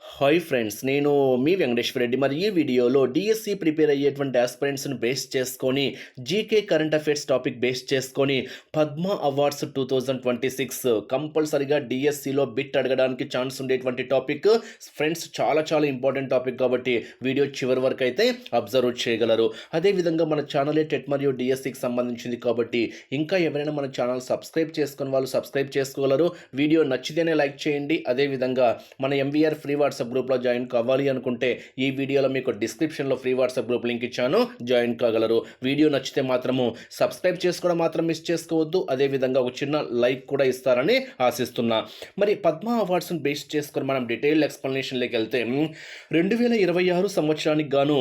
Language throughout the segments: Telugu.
హాయ్ ఫ్రెండ్స్, నేను మీ వెంకటేశ్వర రెడ్డి. మరి ఈ వీడియోలో డిఎస్సి ప్రిపేర్ అయ్యేటువంటి ఆస్పిరెంట్స్ని బేస్ చేసుకొని GK current affairs topic base చేసుకొని పద్మ అవార్డ్స్ 2026 కంపల్సరిగా డిఎస్సిలో బిట్ అడగడానికి ఛాన్స్ ఉండేటువంటి టాపిక్ ఫ్రెండ్స్. చాలా చాలా ఇంపార్టెంట్ టాపిక్ కాబట్టి వీడియో చివరి వరకు అయితే అబ్జర్వ్ చేయగలరు. అదేవిధంగా మన ఛానలే టెట్ మరియు డిఎస్సికి సంబంధించింది కాబట్టి ఇంకా ఎవరైనా మన ఛానల్ సబ్స్క్రైబ్ చేసుకుని వాళ్ళు సబ్స్క్రైబ్ చేసుకోగలరు. వీడియో నచ్చితేనే లైక్ చేయండి. అదేవిధంగా మన ఎంవీఆర్ ఫ్రీ వాట్సాప్ గ్రూప్లో జాయిన్ కావాలి అనుకుంటే ఈ వీడియోలో మీకు డిస్క్రిప్షన్లో ఫ్రీ వాట్సాప్ గ్రూప్ లింక్ ఇచ్చాను, జాయిన్ కాగలరు. వీడియో నచ్చితే మాత్రము సబ్స్క్రైబ్ చేసుకోవడం మాత్రం మిస్ చేసుకోవద్దు. అదేవిధంగా ఒక చిన్న లైక్ కూడా ఇస్తారని ఆశిస్తున్నా. మరి పద్మ అవార్డ్స్ని బేస్ చేసుకొని మనం డీటెయిల్ ఎక్స్ప్లెనేషన్లోకి వెళ్తే 2026 సంవత్సరానికి గాను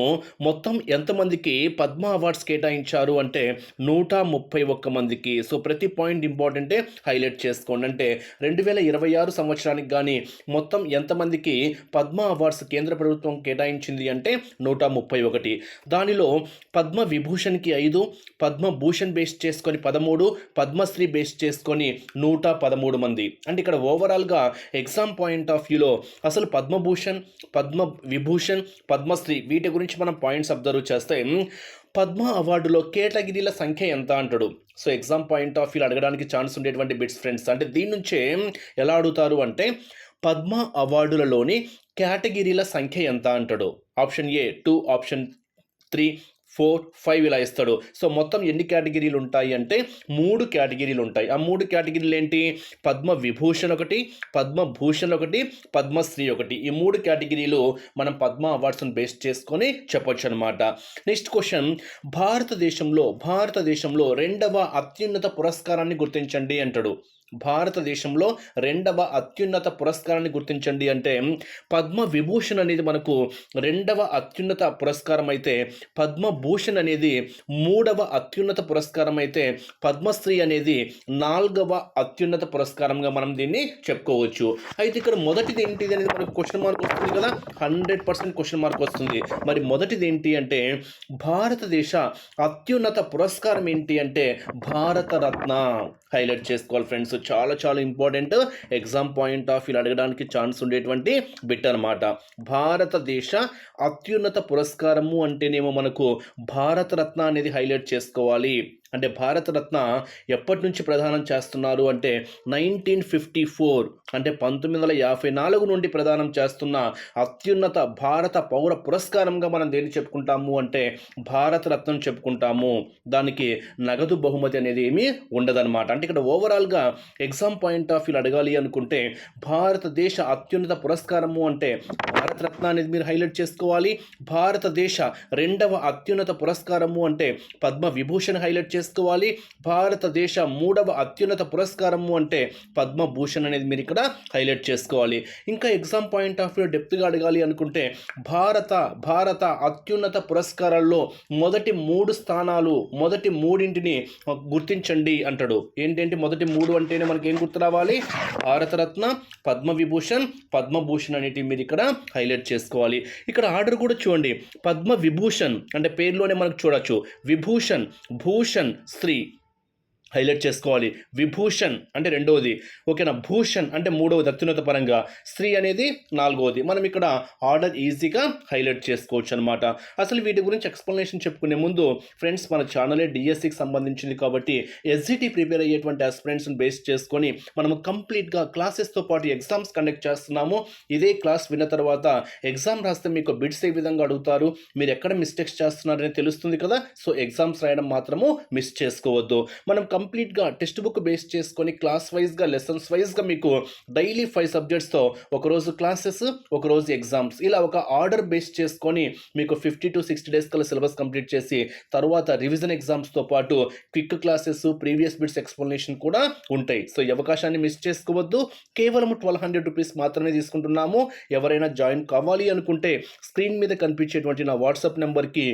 మొత్తం ఎంతమందికి పద్మ అవార్డ్స్ కేటాయించారు అంటే 131 మందికి. సో ప్రతి పాయింట్ ఇంపార్టెంటే, హైలైట్ చేసుకోండి. అంటే 2026 సంవత్సరానికి కానీ మొత్తం ఎంతమందికి పద్మ అవార్డ్స్ కేంద్ర ప్రభుత్వం కేటాయించింది అంటే 131. దానిలో పద్మ విభూషణ్కి 5, పద్మభూషణ్ బేస్ చేసుకొని 13, పద్మశ్రీ బేస్ చేసుకొని 113 మంది. అంటే ఇక్కడ ఓవరాల్గా ఎగ్జామ్ పాయింట్ ఆఫ్ వ్యూలో అసలు పద్మభూషణ్, పద్మ విభూషణ్, పద్మశ్రీ వీటి గురించి మనం పాయింట్స్ అబ్జర్వ్ చేస్తే పద్మ అవార్డులో కేటగిరీల సంఖ్య ఎంత అంటాడు. So exam point of view అడగడానికి ఛాన్స్ ఉండేటువంటి బిట్స్ ఫ్రెండ్స్. అంటే దీని నుంచే ఎలా అడుగుతారు అంటే పద్మ అవార్డులలోని కేటగిరీల సంఖ్య ఎంత అంటాడు. ఆప్షన్ ఏ 2, ఆప్షన్ 3, 4, 5 ఇలా ఇస్తాడు. సో మొత్తం ఎన్ని కేటగిరీలు ఉంటాయి అంటే 3 కేటగిరీలు ఉంటాయి. ఆ 3 కేటగిరీలు ఏంటి? పద్మ విభూషణ్ ఒకటి, పద్మభూషణ్ ఒకటి, పద్మశ్రీ ఒకటి. ఈ 3 కేటగిరీలు మనం పద్మ అవార్డ్స్ని బేస్ చేసుకొని చెప్పొచ్చు అనమాట. నెక్స్ట్ క్వశ్చన్, భారతదేశంలో 2వ అత్యున్నత పురస్కారాన్ని గుర్తించండి అంటాడు. భారతదేశంలో 2వ అత్యున్నత పురస్కారాన్ని గుర్తించండి అంటే పద్మ విభూషణ్ అనేది మనకు 2వ అత్యున్నత పురస్కారం అయితే, పద్మభూషణ్ అనేది 3వ అత్యున్నత పురస్కారం అయితే, పద్మశ్రీ అనేది 4వ అత్యున్నత పురస్కారంగా మనం దీన్ని చెప్పుకోవచ్చు. అయితే ఇక్కడ మొదటిది ఏంటిది అనేది మనకు క్వశ్చన్ మార్క్ వస్తుంది కదా, 100% క్వశ్చన్ మార్క్ వస్తుంది. మరి మొదటిది ఏంటి అంటే భారతదేశ అత్యున్నత పురస్కారం ఏంటి అంటే భారతరత్న. హైలైట్ చేసుకోవాలి ఫ్రెండ్స్, చాలా చాలా important. Exam point of view అడగడానికి ఛాన్స్ ఉండేటువంటి బిట్ అనమాట. భారతదేశ అత్యున్నత పురస్కారము అంటేనేమో మనకు భారతరత్న అనేది హైలైట్ చేసుకోవాలి. అంటే భారతరత్న ఎప్పటి నుంచి ప్రదానం చేస్తున్నారు అంటే 1954, అంటే 1954 నుండి ప్రదానం చేస్తున్న అత్యున్నత భారత పౌర పురస్కారంగా మనం దేన్ని చెప్పుకుంటాము అంటే భారతరత్నం చెప్పుకుంటాము. దానికి నగదు బహుమతి అనేది ఏమీ ఉండదన్నమాట. అంటే ఇక్కడ ఓవరాల్గా ఎగ్జామ్ పాయింట్ ఆఫ్ వ్యూ అడగాలి అనుకుంటే భారతదేశ అత్యున్నత పురస్కారము అంటే భారతరత్న అనేది మీరు హైలైట్ చేసుకోవాలి. భారతదేశ 2వ అత్యున్నత పురస్కారము అంటే పద్మ విభూషణ్ హైలైట్ చేసుకోవాలి. భారతదేశ 3వ అత్యున్నత పురస్కారము అంటే పద్మభూషణ్ అనేది మీరు ఇక్కడ హైలైట్ చేసుకోవాలి. ఇంకా ఎగ్జామ్ పాయింట్ ఆఫ్ వ్యూ డెప్త్గా అడగాలి అనుకుంటే భారత అత్యున్నత పురస్కారాల్లో మొదటి 3 స్థానాలు, మొదటి 3ని గుర్తించండి అంటాడు. ఏంటంటే మొదటి 3 అంటేనే మనకి ఏం గుర్తు రావాలి? భారతరత్న, పద్మవిభూషణ్, పద్మభూషణ్ అనేటివి మీరు ఇక్కడ హైలైట్ చేసుకోవాలి. ఇక్కడ ఆర్డర్ కూడా చూడండి. పద్మ విభూషణ్ అంటే పేరులోనే మనకు చూడొచ్చు, విభూషణ్, భూషణ్, శ్రీ హైలైట్ చేసుకోవాలి. విభూషణ్ అంటే 2వది, ఓకేనా. భూషణ్ అంటే 3వది అత్యున్నత పరంగా, శ్రీ అనేది 4వది. మనం ఇక్కడ ఆర్డర్ ఈజీగా హైలైట్ చేసుకోవచ్చు అనమాట. అసలు వీటి గురించి ఎక్స్ప్లెనేషన్ చెప్పుకునే ముందు ఫ్రెండ్స్, మన ఛానలే డిఎస్సికి సంబంధించింది కాబట్టి ఎస్జిటి ప్రిపేర్ అయ్యేటువంటి ఆస్పిరెంట్స్ని బేస్ చేసుకొని మనము కంప్లీట్గా క్లాసెస్తో పాటు ఎగ్జామ్స్ కండక్ట్ చేస్తున్నాము. ఇదే క్లాస్ విన్న తర్వాత ఎగ్జామ్ రాస్తే మీకు బిట్స్ ఏ విధంగా అడుగుతారు, మీరు ఎక్కడ మిస్టేక్స్ చేస్తున్నారని తెలుస్తుంది కదా. సో ఎగ్జామ్స్ రాయడం మాత్రము మిస్ చేసుకోవద్దు. మనం కంప్లీట్గా టెక్స్ట్ బుక్ బేస్ చేసుకొని క్లాస్ వైజ్గా, లెసన్స్ వైజ్గా మీకు డైలీ 5 సబ్జెక్ట్స్తో ఒకరోజు క్లాసెస్, ఒకరోజు ఎగ్జామ్స్, ఇలా ఒక ఆర్డర్ బేస్ చేసుకొని మీకు 50 to 60 డేస్ కల్లా సిలబస్ కంప్లీట్ చేసి తర్వాత రివిజన్ ఎగ్జామ్స్తో పాటు quick classes, previous bits explanation కూడా ఉంటాయి. సో ఈ అవకాశాన్ని మిస్ చేసుకోవద్దు. కేవలం 1200 రూపీస్ మాత్రమే తీసుకుంటున్నాము. ఎవరైనా జాయిన్ కావాలి అనుకుంటే స్క్రీన్ మీద కనిపించేటువంటి నా వాట్సాప్ నెంబర్కి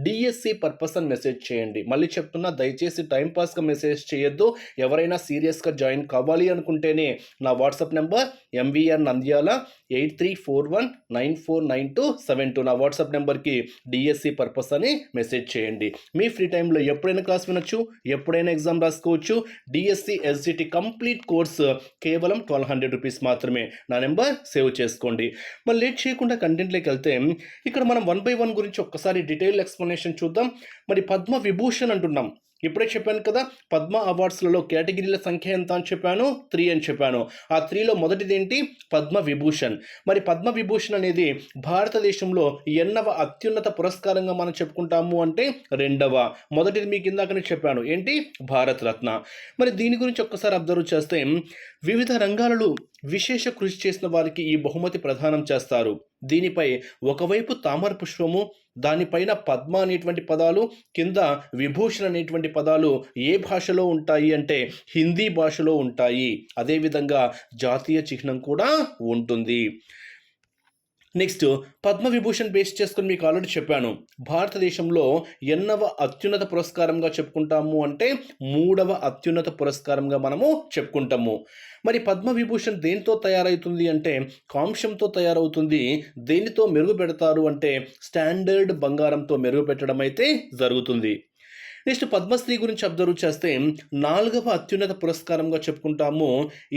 డిఎస్సి పర్పస్ అని మెసేజ్ చేయండి. మళ్ళీ చెప్తున్నా, దయచేసి టైంపాస్గా మెసేజ్ మెసేజ్ చేయొద్దు. ఎవరైనా సీరియస్గా జాయిన్ కావాలి అనుకుంటేనే నా వాట్సాప్ నెంబర్ MVR నంద్యాల 8341949272 నా వాట్సాప్ నెంబర్కి డిఎస్సి పర్పస్ అని మెసేజ్ చేయండి. మీ ఫ్రీ టైంలో ఎప్పుడైనా క్లాస్ వినొచ్చు, ఎప్పుడైనా ఎగ్జామ్ రాసుకోవచ్చు. డిఎస్సి SGT కంప్లీట్ కోర్స్ కేవలం 1200 రూపీస్ మాత్రమే. నా నెంబర్ సేవ్ చేసుకోండి. మరి లేట్ చేయకుండా కంటెంట్లోకి వెళ్తే ఇక్కడ మనం 1 by 1 గురించి ఒక్కసారి డీటెయిల్ ఎక్స్ప్లెనేషన్ చూద్దాం. మరి పద్మ విభూషణ్ అంటున్నాం. ఇప్పుడే చెప్పాను కదా, పద్మ అవార్డ్స్లలో కేటగిరీల సంఖ్య ఎంత అని చెప్పాను, 3 అని చెప్పాను. ఆ 3లో మొదటిది ఏంటి, పద్మ విభూషణ్. మరి పద్మ విభూషణ్ అనేది భారతదేశంలో ఎన్నవ అత్యున్నత పురస్కారంగా మనం చెప్పుకుంటాము అంటే 2వ. మొదటిది మీకు ఇందాకనే చెప్పాను ఏంటి, భారత రత్న. మరి దీని గురించి ఒక్కసారి అబ్జర్వ్ చేస్తే వివిధ రంగాలలో విశేష కృషి చేసిన వారికి ఈ బహుమతి ప్రదానం చేస్తారు. దీనిపై ఒకవైపు తామర పుష్పము, దానిపైన పద్మ అనేటువంటి పదాలు, కింద విభూషణ్ అనేటువంటి పదాలు ఏ భాషలో ఉంటాయి అంటే హిందీ భాషలో ఉంటాయి. అదేవిధంగా జాతీయ చిహ్నం కూడా ఉంటుంది. నెక్స్ట్ పద్మవిభూషణ్ బేస్ చేసుకుని మీకు ఆల్రెడీ చెప్పాను, భారతదేశంలో ఎన్నవ అత్యున్నత పురస్కారంగా చెప్పుకుంటాము అంటే 3వ అత్యున్నత పురస్కారంగా మనము చెప్పుకుంటాము. మరి పద్మవిభూషణ్ దేనితో తయారవుతుంది అంటే కాంస్యంతో తయారవుతుంది. దేనితో మెరుగు పెడతారు అంటే స్టాండర్డ్ బంగారంతో మెరుగు పెట్టడం అయితే జరుగుతుంది. నెక్స్ట్ పద్మశ్రీ గురించి అబ్జర్వ్ చేస్తే 4వ అత్యున్నత పురస్కారంగా చెప్పుకుంటాము.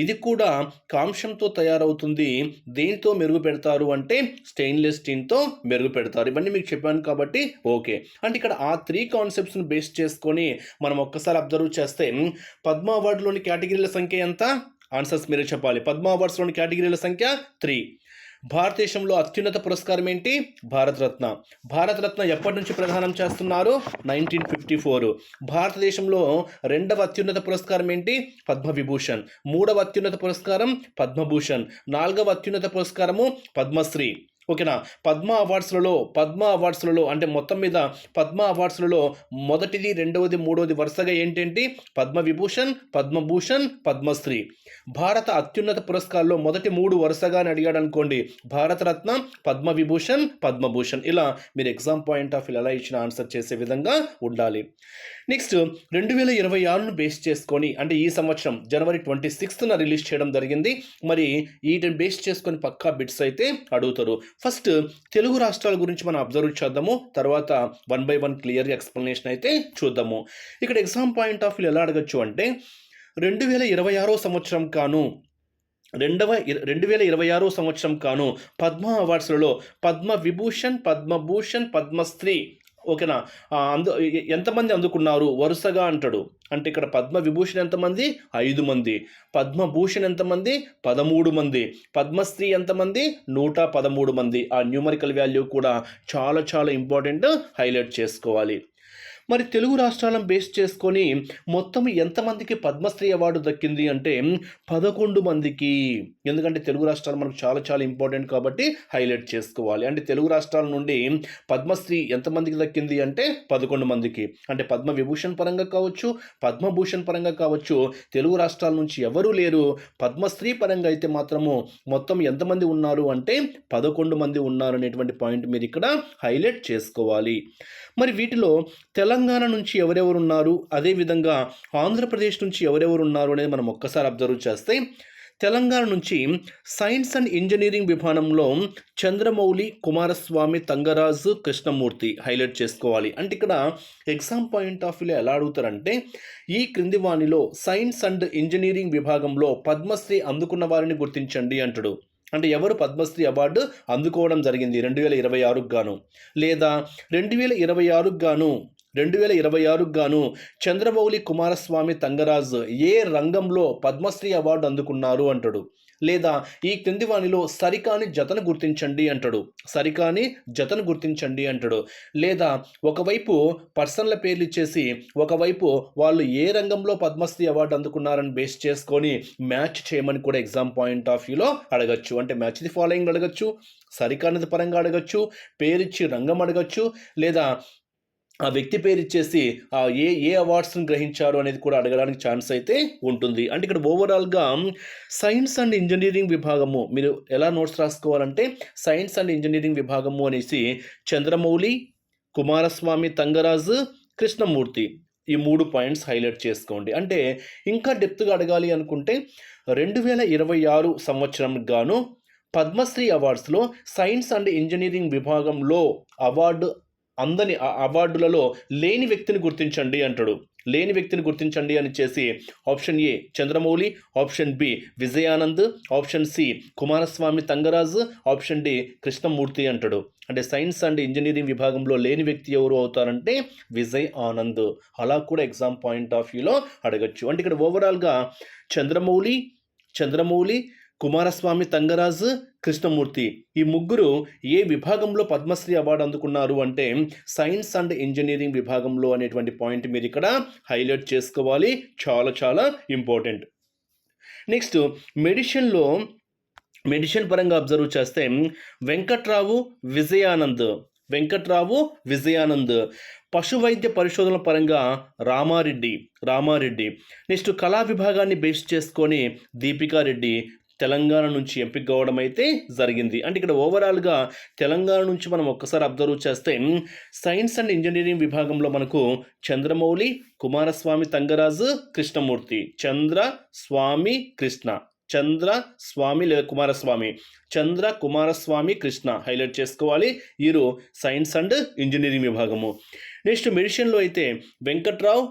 ఇది కూడా కాంస్యంతో తయారవుతుంది. దేనితో మెరుగు పెడతారు అంటే స్టెయిన్లెస్ స్టీల్తో మెరుగు పెడతారు. ఇవన్నీ మీకు చెప్పాను కాబట్టి ఓకే. అంటే ఇక్కడ ఆ 3 కాన్సెప్ట్స్ని బేస్ చేసుకొని మనం ఒక్కసారి అబ్జర్వ్ చేస్తే పద్మ అవార్డులోని కేటగిరీల సంఖ్య ఎంత, ఆన్సర్స్ మీరే చెప్పాలి. పద్మ అవార్డ్స్లోని కేటగిరీల సంఖ్య 3. భారతదేశంలో అత్యున్నత పురస్కారం ఏంటి, భారతరత్న. భారతరత్న ఎప్పటి నుంచి ప్రదానం చేస్తున్నారు, 1954. భారతదేశంలో 2వ అత్యున్నత పురస్కారం ఏంటి, పద్మవిభూషణ్. 3వ అత్యున్నత పురస్కారం పద్మభూషణ్. 4వ అత్యున్నత పురస్కారము పద్మశ్రీ. ఓకేనా. పద్మ అవార్డ్స్లలో అంటే మొత్తం మీద పద్మ అవార్డ్స్లలో మొదటిది, 2వది, 3వది వరుసగా ఏంటంటే పద్మవిభూషణ్, పద్మభూషణ్, పద్మశ్రీ. భారత అత్యున్నత పురస్కారాల్లో మొదటి 3 వరుసగా అని అడిగాడు అనుకోండి, భారతరత్న, పద్మవిభూషణ్, పద్మభూషణ్. ఇలా మీరు ఎగ్జామ్ పాయింట్ ఆఫ్ వ్యూ ఎలా ఇచ్చిన ఆన్సర్ చేసే విధంగా ఉండాలి. నెక్స్ట్ 2026ను బేస్ చేసుకొని అంటే ఈ సంవత్సరం జనవరి 26న రిలీజ్ చేయడం జరిగింది. మరి వీటిని బేస్ చేసుకొని పక్కా బిట్స్ అయితే అడుగుతారు. ఫస్ట్ తెలుగు రాష్ట్రాల గురించి మనం అబ్జర్వ్ చేద్దాము, తర్వాత 1 by 1 క్లియర్గా ఎక్స్ప్లెనేషన్ అయితే చూద్దాము. ఇక్కడ ఎగ్జామ్ పాయింట్ ఆఫ్ వ్యూ ఎలా అడగచ్చు అంటే 2026 సంవత్సరం కాను 2026 సంవత్సరం కాను పద్మ అవార్డ్స్లలో పద్మవిభూషణ్, పద్మభూషణ్, పద్మశ్రీ ఓకేనా ఎంతమంది అందుకున్నారు వరుసగా అంటాడు. అంటే ఇక్కడ పద్మవిభూషణ్ ఎంతమంది, 5 మంది. పద్మభూషణ్ ఎంతమంది, 13 మంది. పద్మశ్రీ ఎంతమంది, 113 మంది. ఆ న్యూమరికల్ వాల్యూ కూడా చాలా చాలా ఇంపార్టెంట్, హైలైట్ చేసుకోవాలి. మరి తెలుగు రాష్ట్రాలను బేస్ చేసుకొని మొత్తం ఎంతమందికి పద్మశ్రీ అవార్డు దక్కింది అంటే 11 మందికి. ఎందుకంటే తెలుగు రాష్ట్రాలు మనకు చాలా చాలా ఇంపార్టెంట్ కాబట్టి హైలైట్ చేసుకోవాలి. అంటే తెలుగు రాష్ట్రాల నుండి పద్మశ్రీ ఎంతమందికి దక్కింది అంటే 11 మందికి. అంటే పద్మవిభూషణ్ పరంగా కావచ్చు, పద్మభూషణ్ పరంగా కావచ్చు, తెలుగు రాష్ట్రాల నుంచి ఎవరూ లేరు. పద్మశ్రీ పరంగా అయితే మాత్రము మొత్తం ఎంతమంది ఉన్నారు అంటే 11 మంది ఉన్నారు అనేటువంటి పాయింట్ మీరు ఇక్కడ హైలైట్ చేసుకోవాలి. మరి వీటిలో తెలంగాణ నుంచి ఎవరెవరు ఉన్నారు, అదేవిధంగా ఆంధ్రప్రదేశ్ నుంచి ఎవరెవరు ఉన్నారు అనేది మనం ఒక్కసారి అబ్జర్వ్ చేస్తే తెలంగాణ నుంచి సైన్స్ అండ్ ఇంజనీరింగ్ విభాగంలో చంద్రమౌళి, కుమారస్వామి, తంగరాజు, కృష్ణమూర్తి హైలైట్ చేసుకోవాలి. అంటే ఇక్కడ ఎగ్జామ్ పాయింట్ ఆఫ్ వ్యూలో ఎలా అడుగుతారంటే ఈ క్రింది వాణిలో సైన్స్ అండ్ ఇంజనీరింగ్ విభాగంలో పద్మశ్రీ అందుకున్న వారిని గుర్తించండి అంటాడు. అంటే ఎవరు పద్మశ్రీ అవార్డు అందుకోవడం జరిగింది 2026కు గాను, లేదా 2026కు గాను చంద్రమౌళి, కుమారస్వామి, తంగరాజు ఏ రంగంలో పద్మశ్రీ అవార్డు అందుకున్నారు అంటాడు. లేదా ఈ క్రింది వాణిలో సరికాని జతను గుర్తించండి అంటాడు. లేదా ఒకవైపు పర్సన్ల పేర్లు ఇచ్చేసి ఒకవైపు వాళ్ళు ఏ రంగంలో పద్మశ్రీ అవార్డు అందుకున్నారని బేస్ చేసుకొని మ్యాచ్ చేయమని కూడా ఎగ్జామ్ పాయింట్ ఆఫ్ వ్యూలో అడగచ్చు. అంటే మ్యాచ్ ది ఫాలోయింగ్ అడగచ్చు, సరికానిది పరంగా అడగచ్చు, పేరిచ్చి రంగం అడగచ్చు, లేదా ఆ వ్యక్తి పేరు ఇచ్చేసి ఏ అవార్డ్స్ని గ్రహించారు అనేది కూడా అడగడానికి ఛాన్స్ అయితే ఉంటుంది. అంటే ఇక్కడ ఓవరాల్గా సైన్స్ అండ్ ఇంజనీరింగ్ విభాగము మీరు ఎలా నోట్స్ రాసుకోవాలంటే సైన్స్ అండ్ ఇంజనీరింగ్ విభాగము అనేసి చంద్రమౌళి, కుమారస్వామి, తంగరాజు, కృష్ణమూర్తి ఈ 3 పాయింట్స్ హైలైట్ చేసుకోండి. అంటే ఇంకా డెప్త్‌గా అడగాలి అనుకుంటే 2026 సంవత్సరంకి గాను పద్మశ్రీ అవార్డ్స్‌లో సైన్స్ అండ్ ఇంజినీరింగ్ విభాగంలో అవార్డు అందని అవార్డులలో లేని వ్యక్తిని గుర్తించండి అంటాడు. లేని వ్యక్తిని గుర్తించండి అని చేసి option A Chandramouli, option B Vijayanand, option C Kumaraswamy Thangaraju, option D Krishnamurthy అంటాడు. అంటే సైన్స్ అండ్ ఇంజనీరింగ్ విభాగంలో లేని వ్యక్తి ఎవరు అవుతారంటే విజయ్ ఆనంద్. అలా కూడా ఎగ్జామ్ పాయింట్ ఆఫ్ వ్యూలో అడగచ్చు. అంటే ఇక్కడ ఓవరాల్గా చంద్రమౌళి, కుమారస్వామి తంగరాజు, కృష్ణమూర్తి ఈ ముగ్గురు ఏ విభాగంలో పద్మశ్రీ అవార్డు అందుకున్నారు అంటే సైన్స్ అండ్ ఇంజనీరింగ్ విభాగంలో అనేటువంటి పాయింట్ మీరు ఇక్కడ హైలైట్ చేసుకోవాలి. చాలా చాలా ఇంపార్టెంట్. నెక్స్ట్ మెడిసిన్ పరంగా అబ్జర్వ్ చేస్తే వెంకట్రావు విజయానంద్. పశు వైద్య పరిశోధనల పరంగా రామారెడ్డి. నెక్స్ట్ కళా విభాగాన్ని బేస్ చేసుకొని దీపికారెడ్డి తెలంగాణ నుంచి ఎంపిక కావడం అయితే జరిగింది. అంటే ఇక్కడ ఓవరాల్గా తెలంగాణ నుంచి మనం ఒక్కసారి అబ్జర్వ్ చేస్తే సైన్స్ అండ్ ఇంజనీరింగ్ విభాగంలో మనకు చంద్రమౌళి, కుమారస్వామి తంగరాజు, కృష్ణమూర్తి. చంద్రస్వామి లేదా కుమారస్వామి కృష్ణ హైలైట్ చేసుకోవాలి. వీరు సైన్స్ అండ్ ఇంజనీరింగ్ విభాగము. నెక్స్ట్ మెడిసిన్లో అయితే వెంకట్రావు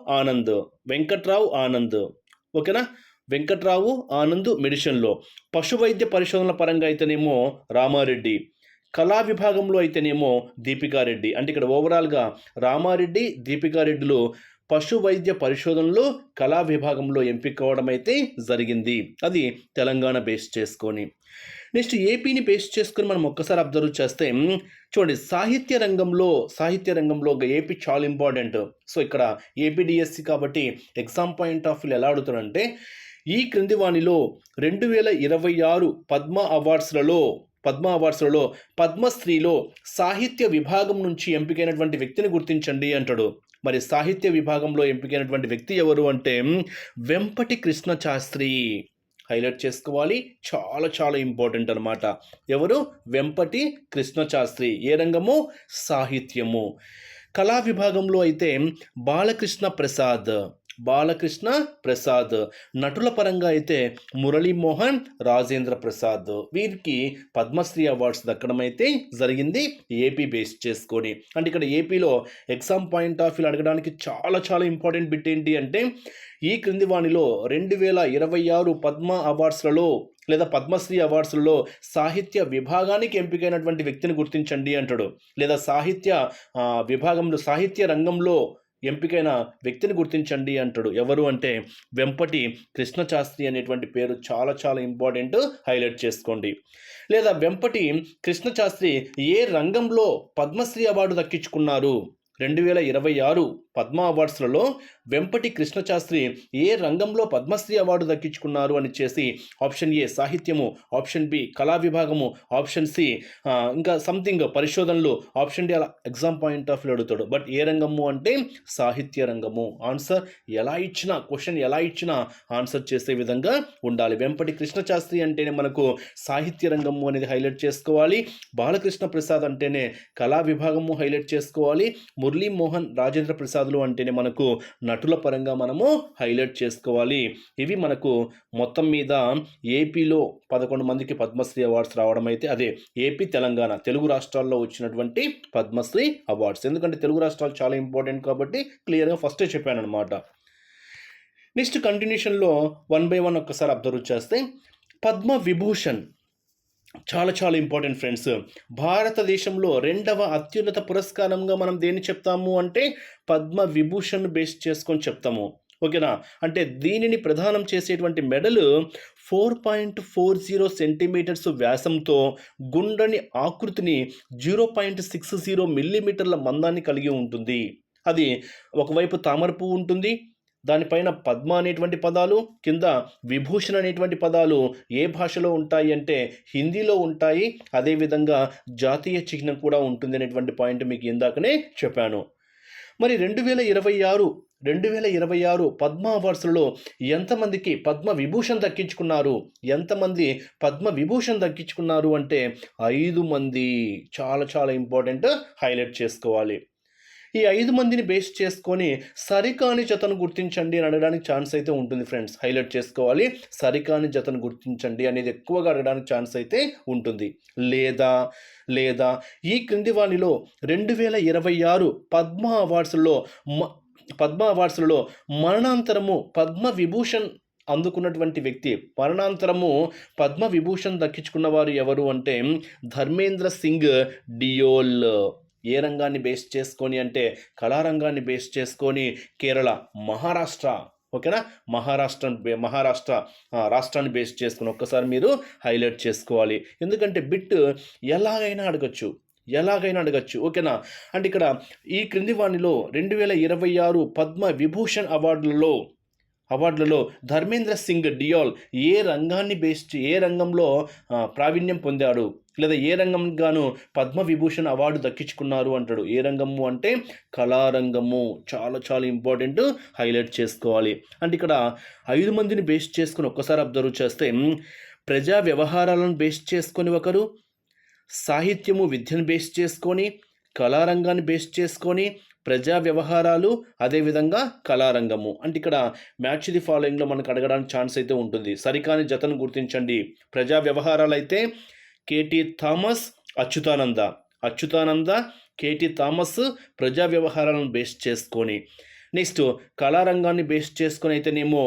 ఆనంద్ ఓకేనా. వెంకట్రావు ఆనంద్ మెడిసిన్లో. పశు వైద్య పరిశోధనల పరంగా అయితేనేమో రామారెడ్డి. కళా విభాగంలో అయితేనేమో దీపికారెడ్డి. అంటే ఇక్కడ ఓవరాల్గా రామారెడ్డి, దీపికారెడ్డిలో పశు వైద్య పరిశోధనలో కళా విభాగంలో ఎంపిక కావడం అయితే జరిగింది. అది తెలంగాణ బేస్ చేసుకొని. నెక్స్ట్ ఏపీని బేస్ చేసుకొని మనం ఒక్కసారి అబ్జర్వ్ చేస్తే చూడండి, సాహిత్య రంగంలో ఏపీ చాలా ఇంపార్టెంట్. సో ఇక్కడ ఏపీడిఎస్సి కాబట్టి ఎగ్జామ్ పాయింట్ ఆఫ్ వ్యూ ఎలా అడుగుతాడంటే ఈ క్రింది వాణిలో 2026 పద్మ అవార్డ్స్లలో పద్మశ్రీలో సాహిత్య విభాగం నుంచి ఎంపికైనటువంటి వ్యక్తిని గుర్తించండి అంటాడు. మరి సాహిత్య విభాగంలో ఎంపికైనటువంటి వ్యక్తి ఎవరు అంటే వెంపటి కృష్ణ శాస్త్రి. హైలైట్ చేసుకోవాలి, చాలా చాలా ఇంపార్టెంట్ అనమాట. ఎవరు? వెంపటి కృష్ణ శాస్త్రి. ఏ రంగము? సాహిత్యము. కళా విభాగంలో అయితే బాలకృష్ణ ప్రసాద్. నటుల పరంగా అయితే మురళీమోహన్, రాజేంద్ర ప్రసాద్. వీరికి పద్మశ్రీ అవార్డ్స్ దక్కడం అయితే జరిగింది ఏపీ బేస్ చేసుకొని. అంటే ఇక్కడ ఏపీలో ఎగ్జామ్ పాయింట్ ఆఫ్ వ్యూ అడగడానికి చాలా చాలా ఇంపార్టెంట్ బిట్ ఏంటి అంటే ఈ క్రింది వాణిలో 2026 పద్మ అవార్డ్స్లలో లేదా పద్మశ్రీ అవార్డ్స్లలో సాహిత్య విభాగానికి ఎంపికైనటువంటి వ్యక్తిని గుర్తించండి అంటాడు. లేదా సాహిత్య రంగంలో ఎంపికైన వ్యక్తిని గుర్తించండి అంటాడు. ఎవరు అంటే వెంపటి కృష్ణ శాస్త్రి అనేటువంటి పేరు చాలా చాలా ఇంపార్టెంట్, హైలైట్ చేసుకోండి. లేదా వెంపటి కృష్ణ శాస్త్రి ఏ రంగంలో పద్మశ్రీ అవార్డు దక్కించుకున్నారు? 2026 పద్మ అవార్డ్స్లలో వెంపటి కృష్ణ శాస్త్రి ఏ రంగంలో పద్మశ్రీ అవార్డు దక్కించుకున్నారు అని చేసి ఆప్షన్ ఏ సాహిత్యము, ఆప్షన్ బి కళా విభాగము, ఆప్షన్ సి ఇంకా సంథింగ్ పరిశోధనలు, ఆప్షన్ డి అలా ఎగ్జామ్ పాయింట్ ఆఫ్ వ్యూ అడుగుతాడు. బట్ ఏ రంగము అంటే సాహిత్య రంగము. క్వశ్చన్ ఎలా ఇచ్చినా ఆన్సర్ చేసే విధంగా ఉండాలి. వెంపటి కృష్ణ శాస్త్రి అంటేనే మనకు సాహిత్య రంగము అనేది హైలైట్ చేసుకోవాలి. బాలకృష్ణ ప్రసాద్ అంటేనే కళా విభాగము హైలైట్ చేసుకోవాలి. మురళీమోహన్, రాజేంద్ర ప్రసాద్లు అంటేనే మనకు నటుల పరంగా మనము హైలైట్ చేసుకోవాలి. ఇవి మనకు మొత్తం మీద ఏపీలో 11 మందికి పద్మశ్రీ అవార్డ్స్ రావడం అయితే అదే ఏపీ, తెలంగాణ తెలుగు రాష్ట్రాల్లో వచ్చినటువంటి పద్మశ్రీ అవార్డ్స్. ఎందుకంటే తెలుగు రాష్ట్రాలు చాలా ఇంపార్టెంట్ కాబట్టి క్లియర్గా ఫస్టే చెప్పాను అనమాట. నెక్స్ట్ కంటిన్యూషన్లో 1 by 1 ఒక్కసారి అబ్జర్వ్ చేస్తే పద్మ విభూషణ్ చాలా చాలా ఇంపార్టెంట్ ఫ్రెండ్స్. భారతదేశంలో 2వ అత్యున్నత పురస్కారంగా మనం దేన్ని చెప్తాము అంటే పద్మ విభూషణ్ బేస్ చేసుకొని చెప్తాము. ఓకేనా. అంటే దీనిని ప్రదానం చేసేటువంటి మెడల్ 4.40 సెంటీమీటర్స్ వ్యాసంతో గుండ్రని ఆకృతిని 0.60 మిల్లీమీటర్ల మందాన్ని కలిగి ఉంటుంది. అది ఒకవైపు తామర పువ్వు ఉంటుంది, దానిపైన పద్మ అనేటువంటి పదాలు, కింద విభూషణ్ అనేటువంటి పదాలు ఏ భాషలో ఉంటాయి అంటే హిందీలో ఉంటాయి. అదేవిధంగా జాతీయ చిహ్నం కూడా ఉంటుంది అనేటువంటి పాయింట్ మీకు ఇందాకనే చెప్పాను. మరి 2026 పద్మ అవార్డ్స్లో ఎంతమందికి పద్మ విభూషణ్ దక్కించుకున్నారు అంటే 5 మంది. చాలా చాలా ఇంపార్టెంట్, హైలైట్ చేసుకోవాలి. ఈ 5 మందిని బేస్ చేసుకొని సరికాని జతను గుర్తించండి అని అడగడానికి ఛాన్స్ అయితే ఉంటుంది ఫ్రెండ్స్. హైలైట్ చేసుకోవాలి. సరికాని జతను గుర్తించండి అనేది ఎక్కువగా అడగడానికి ఛాన్స్ అయితే ఉంటుంది. లేదా లేదా ఈ క్రింది వానిలో 2026 పద్మ అవార్డ్స్‌లలో మరణాంతరము పద్మ విభూషణ్ అందుకున్నటువంటి వ్యక్తి, మరణాంతరము పద్మ విభూషణ్ దక్కించుకున్న వారు ఎవరు అంటే ధర్మేంద్ర సింగ్ డియోల్. ఏ రంగాన్ని బేస్ చేసుకొని అంటే కళారంగాన్ని బేస్ చేసుకొని కేరళ, మహారాష్ట్ర, ఓకేనా, మహారాష్ట్ర రాష్ట్రాన్ని బేస్ చేసుకుని ఒక్కసారి మీరు హైలైట్ చేసుకోవాలి. ఎందుకంటే బిట్ ఎలాగైనా అడగచ్చు, ఓకేనా. అంటే ఇక్కడ ఈ క్రింది వానిలో 2026 పద్మ విభూషణ్ అవార్డులలో ధర్మేంద్ర సింగ్ డియోల్ ఏ రంగంలో ప్రావీణ్యం పొందాడు, లేదా ఏ రంగం గాను పద్మ విభూషణ్ అవార్డు దక్కించుకున్నారు అంటాడు. ఏ రంగము అంటే కళారంగము. చాలా చాలా ఇంపార్టెంట్, హైలైట్ చేసుకోవాలి. అంటే ఇక్కడ 5 మందిని బేస్ చేసుకుని ఒక్కసారి అబ్జర్వ్ చేస్తే ప్రజా వ్యవహారాలను బేస్ చేసుకొని ఒకరు, సాహిత్యము విద్యను బేస్ చేసుకొని, కళారంగాన్ని బేస్ చేసుకొని, ప్రజా వ్యవహారాలు, అదేవిధంగా కళారంగము. అంటే ఇక్కడ మ్యాచ్ ది ఫాలోయింగ్లో మనకు అడగడానికి ఛాన్స్ అయితే ఉంటుంది. సరికాని జతను గుర్తించండి. ప్రజా వ్యవహారాలు అయితే KT Thomas, Achyutananda, KT Thomas ప్రజా వ్యవహారాలను బేస్ చేసుకొని. నెక్స్ట్ కళారంగాన్ని బేస్ చేసుకొని అయితేనేమో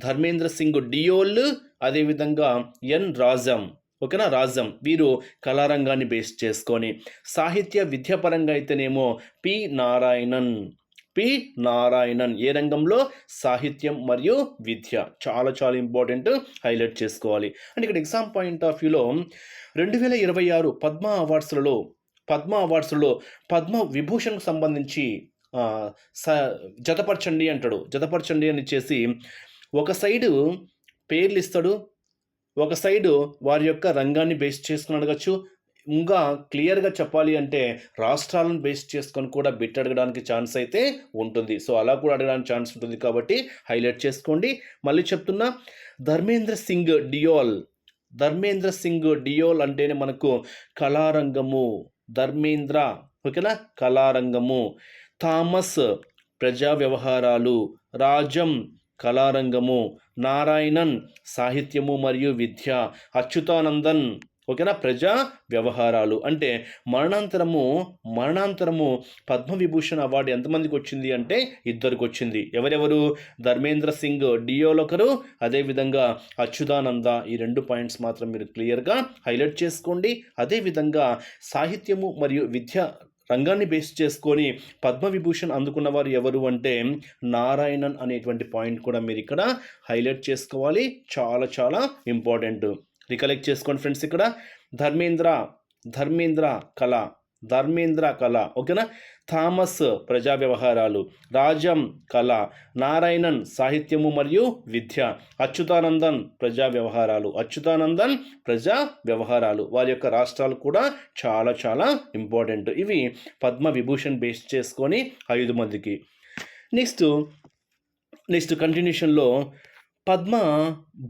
ధర్మేంద్ర సింగ్ డియోల్, అదేవిధంగా ఎన్ రాజం, ఓకేనా, రాజం వీరు కళారంగాన్ని బేస్ చేసుకొని. సాహిత్య విద్యాపరంగా అయితేనేమో పి నారాయణన్ ఏ రంగంలో, సాహిత్యం మరియు విద్య. చాలా చాలా ఇంపార్టెంట్, హైలైట్ చేసుకోవాలి. అంటే ఇక్కడ ఎగ్జామ్ పాయింట్ ఆఫ్ వ్యూలో 2026 పద్మ అవార్డ్స్లో పద్మ విభూషణ్కు సంబంధించి జతపరచండి అని ఇచ్చేసి ఒక సైడు పేర్లు ఇస్తాడు, ఒక సైడు వారి యొక్క రంగాన్ని బేస్ చేసుకుని అడగచ్చు. ఇంకా క్లియర్గా చెప్పాలి అంటే రాష్ట్రాలను బేస్ చేసుకొని కూడా బిట్ అడగడానికి ఛాన్స్ అయితే ఉంటుంది. సో అలా కూడా అడగడానికి ఛాన్స్ ఉంటుంది కాబట్టి హైలైట్ చేసుకోండి. మళ్ళీ చెప్తున్నా, ధర్మేంద్ర సింగ్ డియోల్ అంటేనే మనకు కళారంగము, ధర్మేంద్ర, ఓకేనా, కళారంగము, థామస్ ప్రజా వ్యవహారాలు, రాజం కళారంగము, నారాయణన్ సాహిత్యము మరియు విద్య, అచ్యుతానందన్, ఓకేనా, ప్రజా వ్యవహారాలు. అంటే మరణాంతరము పద్మవిభూషణ్ అవార్డు ఎంతమందికి వచ్చింది అంటే 2కి వచ్చింది. ఎవరెవరు? ధర్మేంద్ర సింగ్ డియోల్ ఒకరు, అదేవిధంగా అచ్యుతానంద. ఈ 2 పాయింట్స్ మాత్రం మీరు క్లియర్గా హైలైట్ చేసుకోండి. అదేవిధంగా సాహిత్యము మరియు విద్య రంగాన్ని బేస్ చేసుకొని పద్మవిభూషణ్ అందుకున్న వారు ఎవరు అంటే నారాయణన్ అనేటువంటి పాయింట్ కూడా మీరు ఇక్కడ హైలైట్ చేసుకోవాలి. చాలా చాలా ఇంపార్టెంట్. రికలెక్ట్ చేసుకోండి ఫ్రెండ్స్. ఇక్కడ ధర్మేంద్ర కళ, ఓకేనా, థామస్ ప్రజా వ్యవహారాలు, రాజం కళ, నారాయణన్ సాహిత్యము మరియు విద్య, అచ్యుతానందన్ ప్రజా వ్యవహారాలు. వారి యొక్క రాష్ట్రాలు కూడా చాలా చాలా ఇంపార్టెంట్. ఇవి పద్మ విభూషణ్ బేస్ చేసుకొని 5 మందికి. నెక్స్ట్ కంటిన్యూషన్లో పద్మ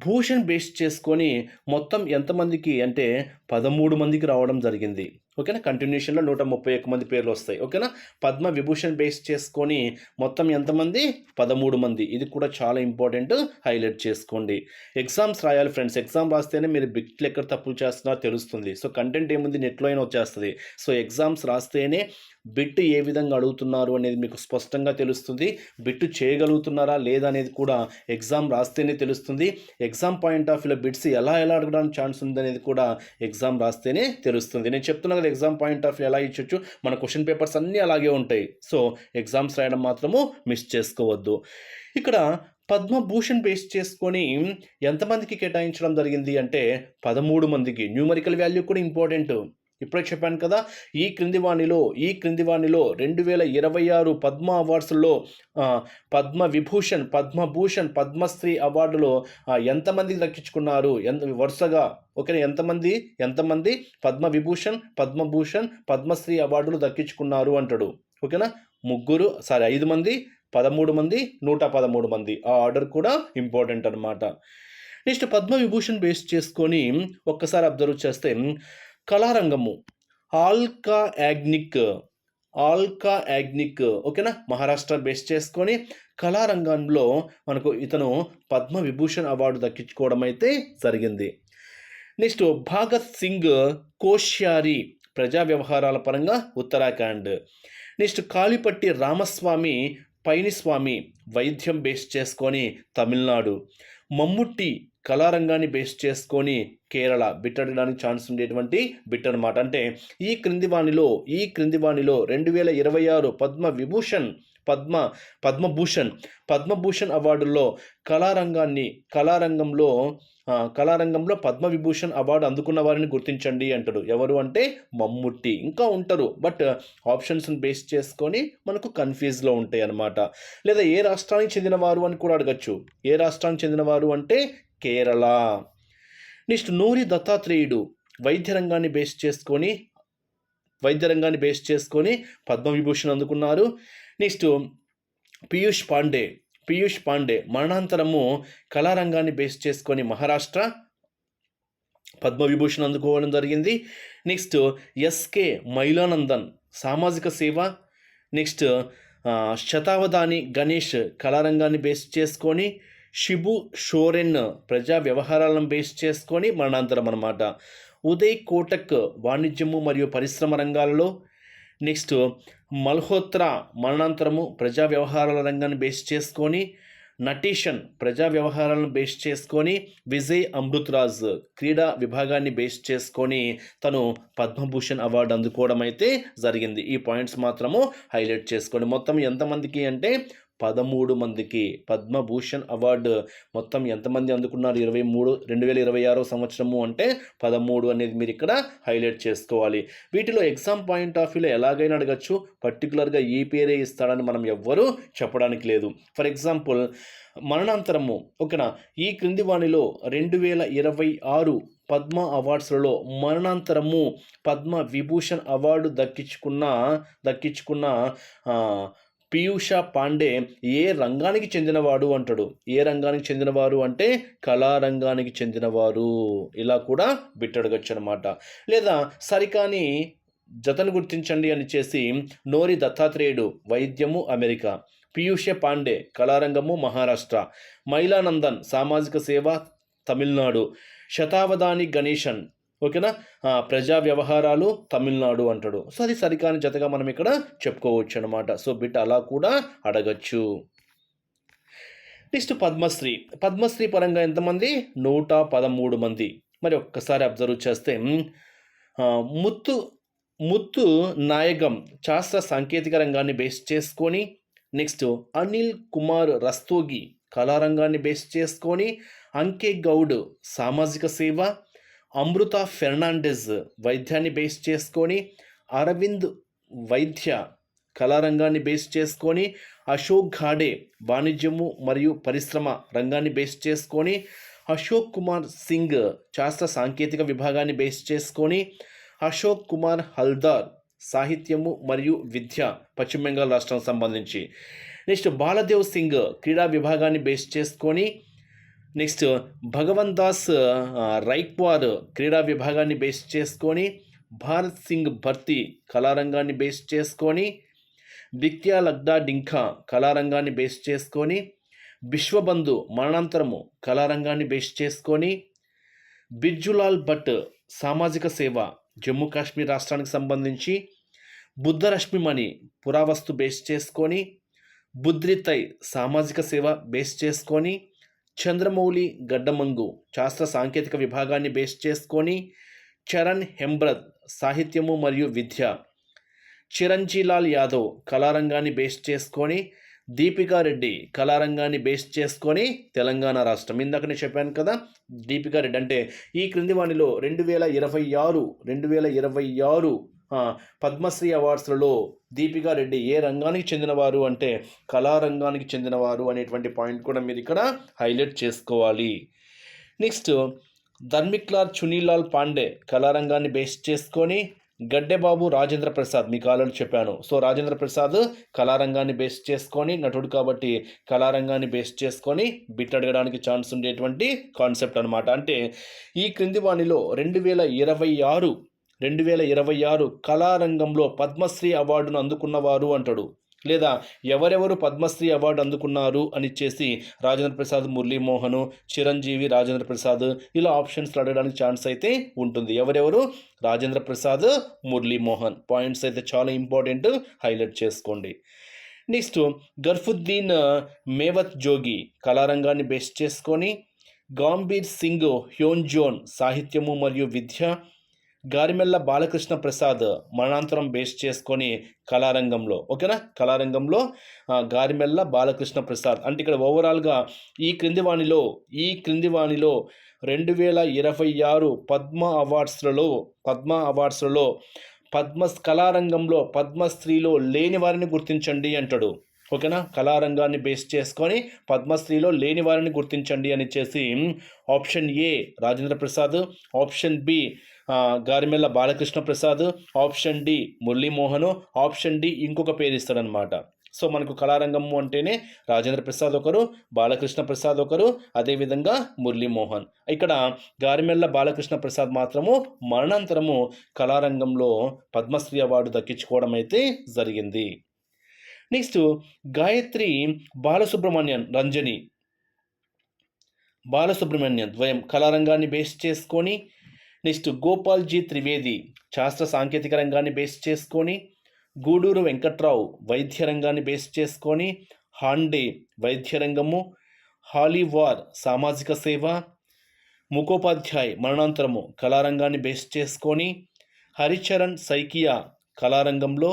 భూషణ్ బేస్ చేసుకొని మొత్తం ఎంతమందికి అంటే 13 మందికి రావడం జరిగింది. ఓకేనా, కంటిన్యూషన్లో 131 మంది పేర్లు వస్తాయి. ఓకేనా, పద్మ విభూషణ్ బేస్ చేసుకొని మొత్తం ఎంతమంది? 13 మంది. ఇది కూడా చాలా ఇంపార్టెంట్, హైలైట్ చేసుకోండి. ఎగ్జామ్స్ రాయాలి ఫ్రెండ్స్. ఎగ్జామ్ రాస్తేనే మీరు బిట్లు ఎక్కడ తప్పులు చేస్తున్నారో తెలుస్తుంది. సో కంటెంట్ ఏముంది నెట్లో అయినా వచ్చేస్తుంది. సో ఎగ్జామ్స్ రాస్తేనే బిట్ ఏ విధంగా అడుగుతున్నారు అనేది మీకు స్పష్టంగా తెలుస్తుంది. బిట్ చేయగలుగుతున్నారా లేదా అనేది కూడా ఎగ్జామ్ రాస్తేనే తెలుస్తుంది. ఎగ్జామ్ పాయింట్ ఆఫ్ వ్యూలో బిట్స్ ఎలా అడగడానికి ఛాన్స్ ఉందనేది కూడా ఎగ్జామ్ రాస్తేనే తెలుస్తుంది. నేను చెప్తున్నా కదా, ఎగ్జామ్ పాయింట్ ఆఫ్ వ్యూ ఎలా ఇచ్చొచ్చు, మన క్వశ్చన్ పేపర్స్ అన్నీ అలాగే ఉంటాయి. సో ఎగ్జామ్స్ రాయడం మాత్రము మిస్ చేసుకోవద్దు. ఇక్కడ పద్మభూషణ్ బేస్ చేసుకొని ఎంతమందికి కేటాయించడం జరిగింది అంటే 13 మందికి. న్యూమరికల్ వాల్యూ కూడా ఇంపార్టెంట్. ఇప్పుడే చెప్పాను కదా, ఈ క్రింది వాణిలో 2026 పద్మ అవార్డ్స్లో పద్మభూషణ్ పద్మశ్రీ అవార్డులో ఎంతమందికి దక్కించుకున్నారు వరుసగా, ఓకే, ఎంతమంది పద్మవిభూషణ్ పద్మశ్రీ అవార్డులు దక్కించుకున్నారు అంటాడు. ఓకేనా, 5 మంది, 13 మంది, 113 మంది. ఆ ఆర్డర్ కూడా ఇంపార్టెంట్ అనమాట. నెక్స్ట్ పద్మవిభూషణ్ బేస్ చేసుకొని ఒక్కసారి అబ్జర్వ్ చేస్తే కళారంగము ఆల్కా యాగ్నిక్ ఆల్కా యాగ్నిక్, ఓకేనా, మహారాష్ట్ర బేస్ చేసుకొని కళారంగంలో మనకు ఇతను పద్మ విభూషణ్ అవార్డు దక్కించుకోవడం అయితే జరిగింది. నెక్స్ట్ భగత్ సింగ్ కోశ్యారి, ప్రజా వ్యవహారాల పరంగా ఉత్తరాఖండ్. నెక్స్ట్ కాళిపట్టి రామస్వామి పైనిస్వామి, వైద్యం బేస్ చేసుకొని తమిళనాడు. మమ్ముట్టి కళారంగాన్ని బేస్ చేసుకొని కేరళ, బిట్ అడగడానికి ఛాన్స్ ఉండేటువంటి బిట్ అనమాట. అంటే ఈ క్రింది వాణిలో 2026 పద్మభూషణ్ అవార్డుల్లో కళారంగంలో పద్మవిభూషణ్ అవార్డు అందుకున్న వారిని గుర్తించండి అంటాడు. ఎవరు అంటే మమ్ముట్టి. ఇంకా ఉంటారు, బట్ ఆప్షన్స్ని బేస్ చేసుకొని మనకు కన్ఫ్యూజ్లో ఉంటాయి అన్నమాట. లేదా ఏ రాష్ట్రానికి చెందినవారు అని కూడా అడగచ్చు. ఏ రాష్ట్రానికి చెందినవారు అంటే కేరళ. నెక్స్ట్ నూరి దత్తాత్రేయుడు వైద్య రంగాన్ని బేస్ చేసుకొని పద్మవిభూషణ్ అందుకున్నారు. నెక్స్ట్ పీయూష్ పాండే మరణాంతరము కళారంగాన్ని బేస్ చేసుకొని మహారాష్ట్ర పద్మవిభూషణ్ అందుకోవడం జరిగింది. నెక్స్ట్ ఎస్కే మైలానందన్ సామాజిక సేవ. నెక్స్ట్ శతావధాని గణేష్ కళారంగాన్ని బేస్ చేసుకొని, షిబు షోరెన్ ప్రజా వ్యవహారాలను బేస్ చేసుకొని మరణాంతరం అన్నమాట. ఉదయ్ కోటక్ వాణిజ్యము మరియు పరిశ్రమ రంగాల్లో. నెక్స్ట్ మల్హోత్రా మరణాంతరము ప్రజా వ్యవహారాల రంగాన్ని బేస్ చేసుకొని, నటీషన్ ప్రజా వ్యవహారాలను బేస్ చేసుకొని, విజయ్ అమృతరాజ్ క్రీడా విభాగాన్ని బేస్ చేసుకొని తను పద్మభూషణ్ అవార్డు అందుకోవడం అయితే జరిగింది. ఈ పాయింట్స్ మాత్రము హైలైట్ చేసుకోండి. మొత్తం ఎంతమందికి అంటే 13 మందికి పద్మభూషణ్ అవార్డు మొత్తం ఎంతమంది అందుకున్నారు 2026 సంవత్సరము అంటే 13 అనేది మీరు ఇక్కడ హైలైట్ చేసుకోవాలి. వీటిలో ఎగ్జామ్ పాయింట్ ఆఫ్ వ్యూలో ఎలాగైనా అడగచ్చు, పర్టికులర్గా ఈ పేరే ఇస్తాడని మనం ఎవ్వరూ చెప్పడానికి లేదు. ఫర్ ఎగ్జాంపుల్ మరణాంతరము, ఓకేనా, ఈ క్రింది వాణిలో 2026 పద్మ అవార్డ్స్లలో మరణాంతరము పద్మ విభూషణ్ అవార్డు దక్కించుకున్న పీయూష పాండే ఏ రంగానికి చెందినవాడు అంటాడు. ఏ రంగానికి చెందినవారు అంటే కళారంగానికి చెందినవారు. ఇలా కూడా బిట్ అడగచ్చు అనమాట. లేదా సరికాని జతను గుర్తించండి అని చేసి నూరి దత్తాత్రేయుడు వైద్యము అమెరికా, పీయూష పాండే కళారంగము మహారాష్ట్ర, మైలానందన్ సామాజిక సేవ తమిళనాడు, శతావధాని గణేశన్, ఓకేనా, ప్రజా వ్యవహారాలు తమిళనాడు అంటాడు. సో అది సరికాని జతగా మనం ఇక్కడ చెప్పుకోవచ్చు అనమాట. సో బిట్ అలా కూడా అడగచ్చు. నెక్స్ట్ పద్మశ్రీ పరంగా ఎంతమంది? 113 మంది. మరి ఒక్కసారి అబ్జర్వ్ చేస్తే ముత్తు నాయగం శాస్త్ర సాంకేతిక రంగాన్ని బేస్ చేసుకొని, నెక్స్ట్ అనిల్ కుమార్ రస్తోగి కళారంగాన్ని బేస్ చేసుకొని, అంకే గౌడ్ సామాజిక సేవ, అమృత ఫెర్నాండెజ్ వైద్యాన్ని బేస్ చేసుకొని, అరవింద్ వైద్య కళారంగాన్ని బేస్ చేసుకొని, అశోక్ ఘాడే వాణిజ్యము మరియు పరిశ్రమ రంగాన్ని బేస్ చేసుకొని, అశోక్ కుమార్ సింగ్ శాస్త్ర సాంకేతిక విభాగాన్ని బేస్ చేసుకొని, అశోక్ కుమార్ హల్దార్ సాహిత్యము మరియు విద్య పశ్చిమ బెంగాల్ రాష్ట్రానికి సంబంధించి. నెక్స్ట్ బాలదేవ్ సింగ్ క్రీడా విభాగాన్ని బేస్ చేసుకొని, నెక్స్ట్ భగవంత్ దాస్ రైక్వార్ క్రీడా విభాగాన్ని బేస్ చేసుకొని, భారత్ సింగ్ భర్తీ కళారంగాన్ని బేస్ చేసుకొని, విక్యా లగ్డా డింకా కళారంగాన్ని బేస్ చేసుకొని, విశ్వబంధు మరణాంతరము కళారంగాన్ని బేస్ చేసుకొని, బిర్జులాల్ భట్ సామాజిక సేవ జమ్మూ కాశ్మీర్ రాష్ట్రానికి సంబంధించి, బుద్ధరశ్మిమణి పురావస్తు బేస్ చేసుకొని, బుద్రితై సామాజిక సేవ బేస్ చేసుకొని, చంద్రమౌళి గడ్డమంగు శాస్త్ర సాంకేతిక విభాగాన్ని బేస్ చేసుకొని, చరణ్ హెంబ్రద్ సాహిత్యము మరియు విద్య, చిరంజీలాల్ యాదవ్ కళారంగాన్ని బేస్ చేసుకొని, దీపికా రెడ్డి కళారంగాన్ని బేస్ చేసుకొని తెలంగాణ రాష్ట్రం. ఇందాకనే చెప్పాను కదా, దీపికా రెడ్డి అంటే ఈ క్రింది వాణిలో 2026 పద్మశ్రీ అవార్డ్స్లలో దీపికా రెడ్డి ఏ రంగానికి చెందినవారు అంటే కళారంగానికి చెందినవారు అనేటువంటి పాయింట్ కూడా మీరు ఇక్కడ హైలైట్ చేసుకోవాలి. నెక్స్ట్ ధర్మిక్లాల్ చునీలాల్ పాండే కళారంగాన్ని బేస్ చేసుకొని, గడ్డెబాబు రాజేంద్ర ప్రసాద్ మీకు ఆల్రెడీ చెప్పాను. సో రాజేంద్ర ప్రసాద్ కళారంగాన్ని బేస్ చేసుకొని నటుడు కాబట్టి కళారంగాన్ని బేస్ చేసుకొని బిట్ అడగడానికి ఛాన్స్ ఉండేటువంటి కాన్సెప్ట్ అనమాట. అంటే ఈ క్రింది వాణిలో 2026 2026 కళారంగంలో పద్మశ్రీ అవార్డును అందుకున్నవారు అంటాడు. లేదా ఎవరెవరు పద్మశ్రీ అవార్డు అందుకున్నారు అని ఇచ్చేసి రాజేంద్ర ప్రసాద్, మురళీమోహన్, చిరంజీవి, రాజేంద్ర ప్రసాద్ ఇలా ఆప్షన్స్లో అడగడానికి ఛాన్స్ అయితే ఉంటుంది. ఎవరెవరు? రాజేంద్ర ప్రసాద్, మురళీమోహన్. పాయింట్స్ అయితే చాలా ఇంపార్టెంట్, హైలైట్ చేసుకోండి. నెక్స్ట్ గర్ఫుద్దీన్ మేవత్ జోగి కళారంగాన్ని బేస్ చేసుకొని, గాంభీర్ సింగ్ హ్యోన్జోన్ సాహిత్యము మరియు విద్య, గారిమెల్ల బాలకృష్ణ ప్రసాద్ మరణాంతరం బేస్ చేసుకొని కళారంగంలో, ఓకేనా, కళారంగంలో గారిమెల్ల బాలకృష్ణ ప్రసాద్ అంటే ఇక్కడ ఓవరాల్గా ఈ క్రింది వాణిలో 2026 పద్మ అవార్డ్స్లలో కళారంగంలో పద్మశ్రీలో లేని వారిని గుర్తించండి అంటాడు. ఓకేనా, కళారంగాన్ని బేస్ చేసుకొని పద్మశ్రీలో లేని వారిని గుర్తించండి అని చేసి option A Rajendra Prasad, option B Garimella Balakrishna Prasad, option D Muralimohan, option D ఇంకొక పేరు ఇస్తాడనమాట. సో మనకు కళారంగము అంటేనే రాజేంద్ర ప్రసాద్ ఒకరు, బాలకృష్ణ ప్రసాద్ ఒకరు, అదేవిధంగా మురళీమోహన్. ఇక్కడ గారిమెల్ల బాలకృష్ణ ప్రసాద్ మాత్రము మరణాంతరము కళారంగంలో పద్మశ్రీ అవార్డు దక్కించుకోవడం అయితే జరిగింది. నెక్స్ట్ గాయత్రి బాలసుబ్రహ్మణ్యం ద్వయం కళారంగాన్ని బేస్ చేసుకొని, నెక్స్ట్ గోపాల్జీ త్రివేది శాస్త్ర సాంకేతిక రంగాన్ని బేస్ చేసుకొని, గూడూరు వెంకట్రావు వైద్య రంగాన్ని బేస్ చేసుకొని, హాండే వైద్య రంగము, హాలీవార్ సామాజిక సేవ, ముఖోపాధ్యాయ్ మరణాంతరము కళారంగాన్ని బేస్ చేసుకొని, హరిచరణ్ సైకియా కళారంగంలో,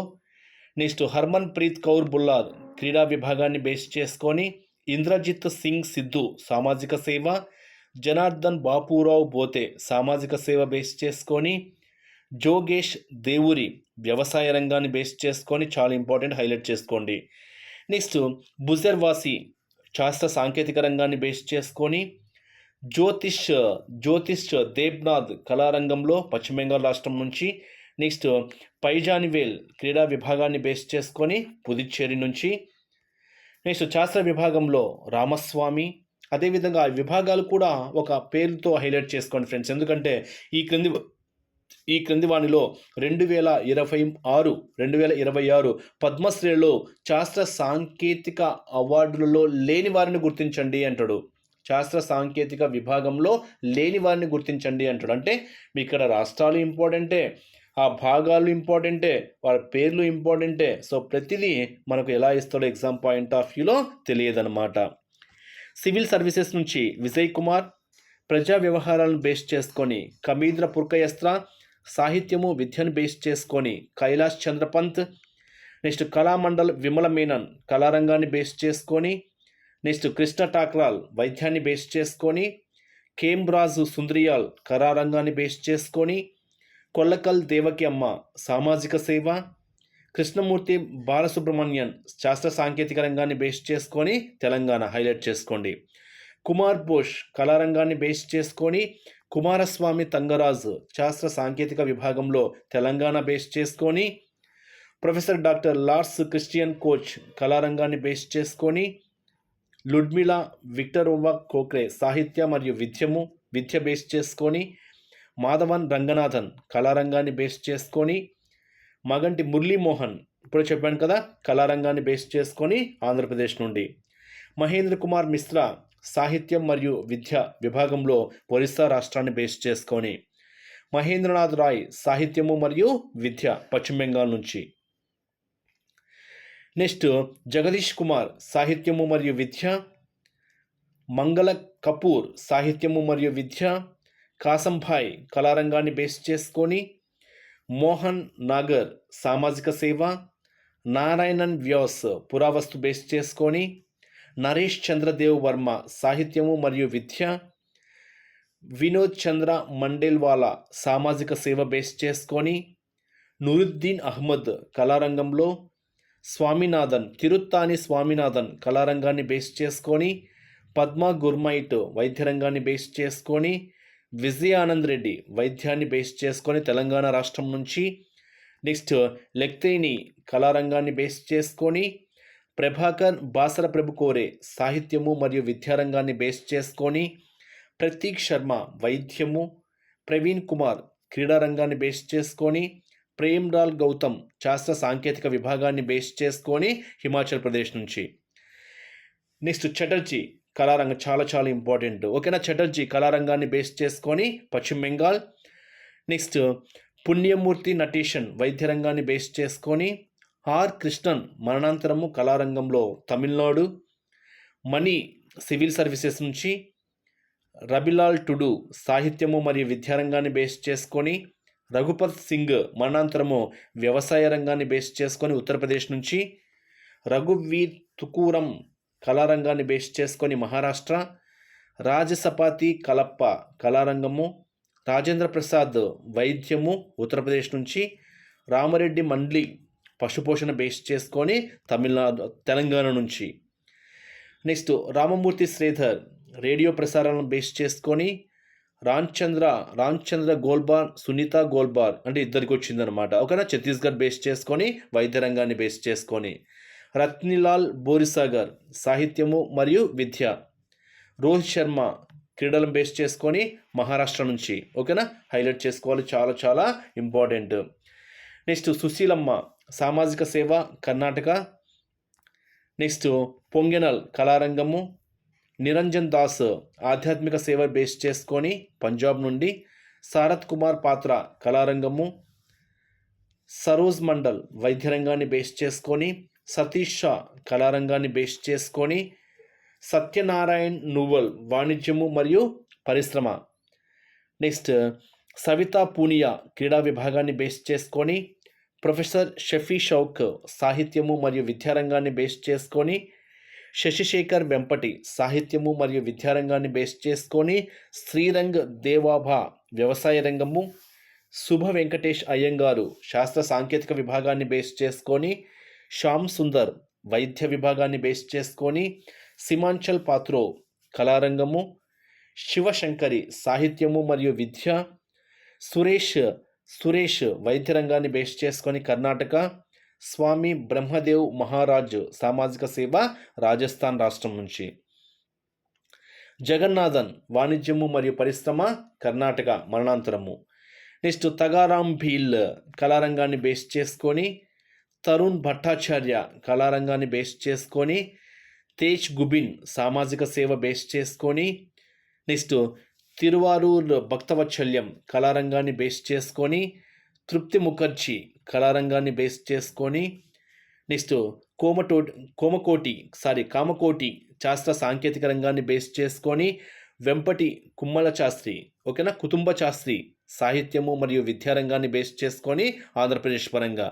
నెక్స్ట్ హర్మన్ ప్రీత్ కౌర్ బుల్లార్ క్రీడా విభాగాన్ని బేస్ చేసుకొని, ఇంద్రజిత్ సింగ్ సిద్ధు సామాజిక సేవ, జనార్దన్ బాపురావు బోతే సామాజిక సేవ బేస్ చేసుకొని, జోగేష్ దేవురి వ్యవసాయ రంగాన్ని బేస్ చేసుకొని, చాలా ఇంపార్టెంట్, హైలైట్ చేసుకోండి. నెక్స్ట్ బుజర్వాసి శాస్త్ర సాంకేతిక రంగాన్ని బేస్ చేసుకొని, జ్యోతిష్ దేబ్నాథ్ కళారంగంలో పశ్చిమ బెంగాల్ రాష్ట్రం నుంచి, నెక్స్ట్ పైజానివేల్ క్రీడా విభాగాన్ని బేస్ చేసుకొని పుదుచ్చేరి నుంచి, నెక్స్ట్ శాస్త్ర విభాగంలో రామస్వామి. అదేవిధంగా ఆ విభాగాలు కూడా ఒక పేరుతో హైలైట్ చేసుకోండి ఫ్రెండ్స్, ఎందుకంటే ఈ క్రింది వాణిలో 2026 పద్మశ్రీలో శాస్త్ర సాంకేతిక అవార్డులలో లేని వారిని గుర్తించండి అంటాడు. శాస్త్ర సాంకేతిక విభాగంలో లేని వారిని గుర్తించండి అంటాడు. అంటే మీ ఇక్కడ రాష్ట్రాలు ఇంపార్టెంటే, ఆ భాగాలు ఇంపార్టెంటే, వాళ్ళ పేర్లు ఇంపార్టెంటే. సో ప్రతిదీ మనకు ఎలా ఇస్తాడో ఎగ్జామ్ పాయింట్ ఆఫ్ వ్యూలో తెలియదన్నమాట. సివిల్ సర్వీసెస్ నుంచి విజయ్ కుమార్, ప్రజా వ్యవహారాలను బేస్ చేసుకొని కమీంద్ర పుర్కయస్త్రా, సాహిత్యము విద్యను బేస్ చేసుకొని కైలాష్ చంద్రపంత్, నెక్స్ట్ కళామండల్ విమల మేనన్ కళారంగాన్ని బేస్ చేసుకొని, నెక్స్ట్ కృష్ణ టాక్రాల్ వైద్యాన్ని బేస్ చేసుకొని, కేంబ్రాజు సుంద్రియాల్ కళారంగాన్ని బేస్ చేసుకొని, కొల్లకల్ దేవకి అమ్మ సామాజిక సేవ, కృష్ణమూర్తి బాలసుబ్రహ్మణ్యన్ శాస్త్ర సాంకేతిక రంగాన్ని బేస్ చేసుకొని తెలంగాణ, హైలైట్ చేసుకోండి. కుమార్ బోష్ కళారంగాన్ని బేస్ చేసుకొని, కుమారస్వామి తంగరాజు శాస్త్ర సాంకేతిక విభాగంలో తెలంగాణ బేస్ చేసుకొని, professor doctor లార్స్ Christian coach కళారంగాన్ని base చేసుకొని, లుడ్మిలా విక్టరోవా కోక్రే సాహిత్య మరియు విద్య బేస్ చేసుకొని, మాధవన్ రంగనాథన్ కళారంగాన్ని బేస్ చేసుకొని, మగంటి మురళీమోహన్ ఇప్పుడు చెప్పాను కదా కళారంగాన్ని బేస్ చేసుకొని ఆంధ్రప్రదేశ్ నుండి, మహేంద్ర కుమార్ మిశ్రా సాహిత్యం మరియు విద్య విభాగంలో ఒరిస్సా రాష్ట్రాన్ని బేస్ చేసుకొని, మహేంద్రనాథ్ రాయ్ సాహిత్యము మరియు విద్య పశ్చిమ బెంగాల్ నుంచి, నెక్స్ట్ జగదీష్ కుమార్ సాహిత్యము మరియు విద్య, మంగళ కపూర్ సాహిత్యము మరియు విద్య, కాసంభాయ్ కళారంగాన్ని బేస్ చేసుకొని, మోహన్ నాగర్ సామాజిక సేవ, నారాయణన్ వ్యాస్ పురావస్తు బేస్ చేసుకొని, నరేష్ చంద్రదేవ్ వర్మ సాహిత్యము మరియు విద్య, వినోద్ చంద్ర మండేల్వాలా సామాజిక సేవ బేస్ చేసుకొని, నూరుద్దీన్ అహ్మద్ కళారంగంలో, తిరుత్తాని స్వామినాథన్ కళారంగాన్ని బేస్ చేసుకొని, పద్మా గుర్మైట్ వైద్య రంగాన్ని బేస్ చేసుకొని, విజయానంద్ రెడ్డి వైద్యాన్ని బేస్ చేసుకొని తెలంగాణ రాష్ట్రం నుంచి, నెక్స్ట్ లెక్తేని కళారంగాన్ని బేస్ చేసుకొని, ప్రభాకర్ బాసర ప్రభు కోరే సాహిత్యము మరియు విద్యారంగాన్ని బేస్ చేసుకొని, ప్రతీక్ శర్మ వైద్యము, ప్రవీణ్ కుమార్ క్రీడా రంగాన్ని బేస్ చేసుకొని, ప్రేమ్లాల్ గౌతమ్ శాస్త్ర సాంకేతిక విభాగాన్ని బేస్ చేసుకొని హిమాచల్ ప్రదేశ్ నుంచి. నెక్స్ట్ చటర్జీ కళారంగం చాలా చాలా ఇంపార్టెంట్. ఓకేనా, చటర్జీ కళారంగాన్ని బేస్ చేసుకొని పశ్చిమ బెంగాల్. నెక్స్ట్ పుణ్యమూర్తి నటేషన్ వైద్య రంగాన్ని బేస్ చేసుకొని, ఆర్ కృష్ణన్ మరణాంతరము కళారంగంలో తమిళనాడు. మణి సివిల్ సర్వీసెస్ నుంచి, రబిలాల్ టుడు సాహిత్యము మరియు విద్యారంగాన్ని బేస్ చేసుకొని, రఘుపత్ సింగ్ మరణాంతరము వ్యవసాయ రంగాన్ని బేస్ చేసుకొని ఉత్తరప్రదేశ్ నుంచి, రఘువీర్ తుకూరం కళారంగాన్ని బేస్ చేసుకొని మహారాష్ట్ర, రాజసపాతి కలప్ప కళారంగము, రాజేంద్ర ప్రసాద్ వైద్యము ఉత్తరప్రదేశ్ నుంచి, రామరెడ్డి మండ్లి పశుపోషణ బేస్ చేసుకొని తెలంగాణ నుంచి. నెక్స్ట్ రామమూర్తి శ్రీధర్ రేడియో ప్రసారాలను బేస్ చేసుకొని, రామ్చంద్ర గోల్బార్ సునీత గోల్బార్ అంటే ఇద్దరికి వచ్చిందనమాట. ఓకేనా, ఛత్తీస్గఢ్ బేస్ చేసుకొని వైద్య రంగాన్ని బేస్ చేసుకొని, రత్నిలాల్ బోరిసాగర్ సాహిత్యము మరియు విద్య, రోహిత్ శర్మ క్రీడలను బేస్ చేసుకొని మహారాష్ట్ర నుంచి. ఓకేనా, హైలైట్ చేసుకోవాలి, చాలా చాలా ఇంపార్టెంట్. నెక్స్ట్ సుశీలమ్మ సామాజిక సేవ కర్ణాటక. నెక్స్ట్ పొంగెనల్ కళారంగము, నిరంజన్ దాస్ ఆధ్యాత్మిక సేవ బేస్ చేసుకొని పంజాబ్ నుండి, సారథ్ కుమార్ పాత్ర కళారంగము, సరోజ్ మండల్ వైద్య రంగాన్ని బేస్ చేసుకొని, సతీష్ షా కళారంగాన్ని బేస్ చేసుకొని, సత్యనారాయణ్ నువ్వల్ వాణిజ్యము మరియు పరిశ్రమ. నెక్స్ట్ సవితా పూనియా క్రీడా విభాగాన్ని బేస్ చేసుకొని, ప్రొఫెసర్ షఫీ షౌక్ సాహిత్యము మరియు విద్యారంగాన్ని బేస్ చేసుకొని, శశిశేఖర్ వెంపటి సాహిత్యము మరియు విద్యారంగాన్ని బేస్ చేసుకొని, శ్రీరంగ్ దేవాభా వ్యవసాయ రంగము, శుభ వెంకటేష్ అయ్యంగారు శాస్త్ర సాంకేతిక విభాగాన్ని బేస్ చేసుకొని, శ్యామ్ సుందర్ వైద్య విభాగాన్ని బేస్ చేసుకొని, సిమాంచల్ పాత్రో కళారంగము, శివశంకరి సాహిత్యము మరియు విద్య, సురేష్ వైద్య రంగాన్ని బేస్ చేసుకొని కర్ణాటక, స్వామి బ్రహ్మదేవ్ మహారాజ్ సామాజిక సేవ రాజస్థాన్ రాష్ట్రం నుంచి, జగన్నాథన్ వాణిజ్యము మరియు పరిశ్రమ కర్ణాటక మరణాంతరము. నెక్స్ట్ తగారాం భీల్ కళారంగాన్ని బేస్ చేసుకొని, తరుణ్ భట్టాచార్య కళారంగాన్ని బేస్ చేసుకొని, తేజ్ గుబిన్ సామాజిక సేవ బేస్ చేసుకొని, నెక్స్ట్ తిరువారూర్ భక్తవత్సల్యం కళారంగాన్ని బేస్ చేసుకొని, తృప్తి ముఖర్జీ కళారంగాన్ని బేస్ చేసుకొని, నెక్స్ట్ కామకోటి శాస్త్ర సాంకేతిక రంగాన్ని బేస్ చేసుకొని, వెంపటి కుమ్మల శాస్త్రి ఓకేనా కుటుంబ శాస్త్రి సాహిత్యము మరియు విద్యారంగాన్ని బేస్ చేసుకొని ఆంధ్రప్రదేశ్ పరంగా.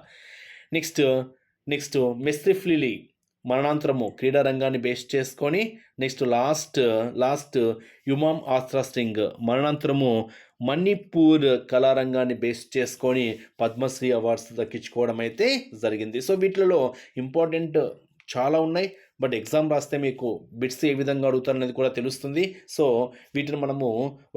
నెక్స్ట్ మెస్రిఫ్లిలీ మరణాంతరము క్రీడా రంగాన్ని బేస్ చేసుకొని, నెక్స్ట్ లాస్ట్ యుమామ్ ఆస్త్రా సింగ్ మరణాంతరము మణిపూర్ కళారంగాన్ని బేస్ చేసుకొని పద్మశ్రీ అవార్డ్స్ దక్కించుకోవడం అయితే జరిగింది. సో వీటిలో ఇంపార్టెంట్ చాలా ఉన్నాయి, బట్ ఎగ్జామ్ రాస్తే మీకు బిట్స్ ఏ విధంగా అడుగుతారనేది కూడా తెలుస్తుంది. సో వీటిని మనము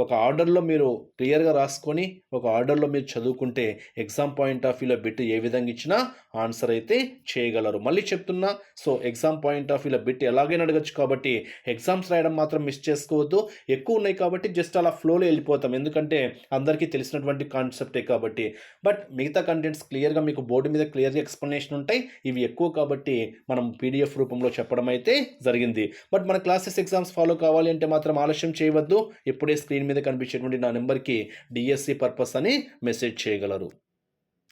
ఒక ఆర్డర్లో మీరు క్లియర్గా రాసుకొని ఒక ఆర్డర్లో మీరు చదువుకుంటే ఎగ్జామ్ పాయింట్ ఆఫ్ వ్యూలో బిట్ ఏ విధంగా ఇచ్చినా ఆన్సర్ అయితే చేయగలరు. మళ్ళీ చెప్తున్నా, సో ఎగ్జామ్ పాయింట్ ఆఫ్ వ్యూలో బిట్ ఎలాగైనా అడగచ్చు కాబట్టి ఎగ్జామ్స్ రాయడం మాత్రం మిస్ చేసుకోవద్దు. ఎక్కువ ఉన్నాయి కాబట్టి జస్ట్ అలా ఫ్లోలో వెళ్ళిపోతాం, ఎందుకంటే అందరికీ తెలిసినటువంటి కాన్సెప్టే కాబట్టి. బట్ మిగతా కంటెంట్స్ క్లియర్గా మీకు బోర్డు మీద క్లియర్గా ఎక్స్ప్లెనేషన్ ఉంటాయి. ఇవి ఎక్కువ కాబట్టి మనం పీడిఎఫ్ రూపంలో చెప్పడం అయితే జరిగింది. బట్ మన క్లాసెస్ ఎగ్జామ్స్ ఫాలో కావాలి అంటే మాత్రం ఆలస్యం చేయవద్దు. ఇప్పుడే స్క్రీన్ మీద కనిపించేటువంటి నా నెంబర్కి డిఎస్సి పర్పస్ అని మెసేజ్ చేయగలరు.